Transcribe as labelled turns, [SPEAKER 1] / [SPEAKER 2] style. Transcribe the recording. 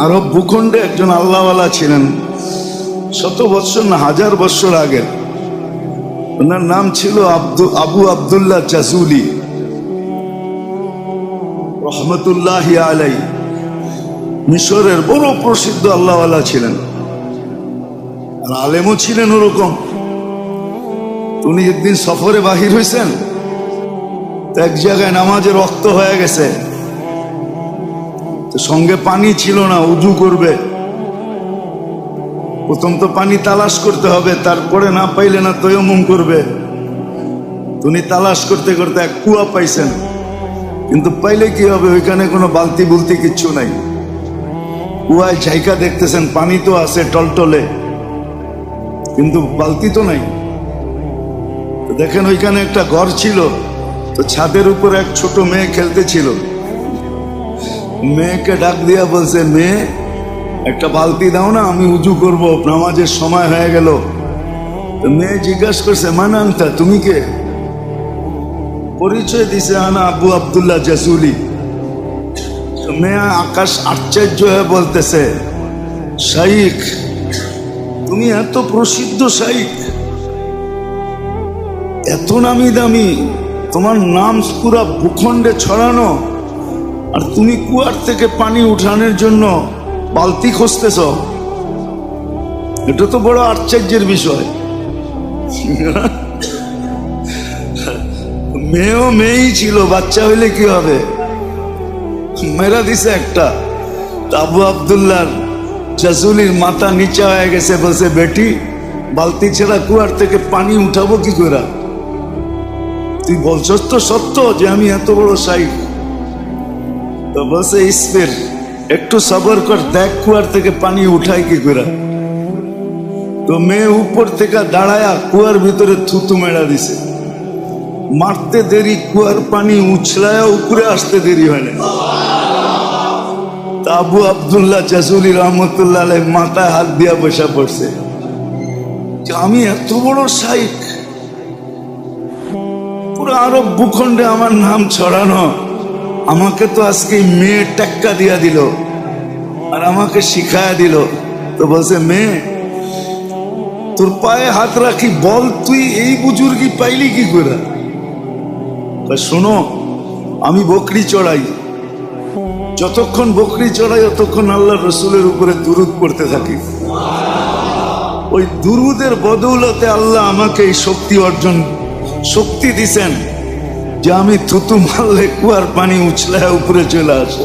[SPEAKER 1] আরব ভূখণ্ডে একজন আল্লাহওয়ালা ছিলেন, শত বৎসর না হাজার বৎসর আগের। ওনার নাম ছিল আবু আবদুল্লাহ জাজুলি রহমতুল্লাহি আলাই। মিশরের বড় প্রসিদ্ধ আল্লাহওয়ালা ছিলেন, আর আলেমও ছিলেন ওরকম। উনি একদিন সফরে বাহির হয়েছেন, এক জায়গায় নামাজের রক্ত হয়ে গেছে, তো সঙ্গে পানি ছিল না, উজু করবে। প্রথম তো পানি তালাশ করতে হবে, তারপরে না পাইলে না তয়ম্মুম করবে। উনি তালাশ করতে করতে এক কুয়া পাইছেন, কিন্তু পাইলে কি হবে, ওইখানে কোনো বালতি বুলতি কিচ্ছু নাই। কুয়ায় জায়গা দেখতেছেন, পানি তো আছে টলটলে, কিন্তু বালতি তো নাই। দেখেন ওইখানে একটা ঘর ছিল, তো ছাদের উপর এক ছোট মেয়ে খেলতেছিল। মেয়েকে ডাক দিয়া বলছে, মেয়ে একটা বালতি দাও না, আমি উজু করব, নামাজের সময় হয়ে গেল। তো মেয়ে জিজ্ঞাসা করছে, মানান্তা, তুমি কে? পরিচয় দিছে, আনা আবু আবদুল্লাহ জাজুলি। মেয়ে আকাশ আশ্চর্য হয়ে বলতেছে, শাইখ, তুমি এত প্রসিদ্ধ শাইখ, এত নামি দামি, তোমার নাম পুরা ভূখণ্ডে ছড়ানো, আর তুমি কুয়ার থেকে পানি উঠানোর জন্য বালতি খুঁজতেছ? এটা তো বড় আশ্চর্যের বিষয়। মেয়েও মেয়েই ছিল, বাচ্চা হইলে কি হবে, মেরা দিছে একটা। আবু আবদুল্লাহ জাজুলির মাথা নিচা হয়ে গেছে, বলছে, বেটি, বালতি ছেড়া কুয়ার থেকে পানি উঠাবো কি করে? তুই বলছস তো সত্য যে আমি এত বড় শাইখ? তো বলছে, ইসফির, একটু সবর কর, দেখ কুয়ার থেকে পানি উঠাই কি করে। তো মেয়ে উপর থেকে দাঁড়ায়া কুয়ার ভিতরে থুতু মেরা দিছে। মারতে দেরি, কুয়ার পানি উছলায়া উপরে আসতে দেরি হয় না। আবু আবদুল্লাহ জাজুলি রহমতুল্লাহ আলাইহি মাথায় হাত দিয়া বসা পড়ছে, আমি এত বড় শাইখ, পুরো আরব ভূখণ্ডে আমার নাম ছড়ানো, আমাকে তো আজকে মেয়ে টেক্কা দিয়া দিল আর আমাকে শিখায়া দিল। তো বলছে, মেয়ে, তোর পায়ে হাত রাখি, বল তুই এই বুজুর্গি পাইলি কি করে? শোনো, আমি বকরি চড়াই, যতক্ষণ বকরি চড়াই ততক্ষণ আল্লাহ রসুলের উপরে দুরুদ পড়তে থাকি। ওই দুরুদের বদৌলতে আল্লাহ আমাকে এই শক্তি দিছেন যে আমি থুতু মারলে কুয়ার পানি উছলায় উপরে চলে আসে।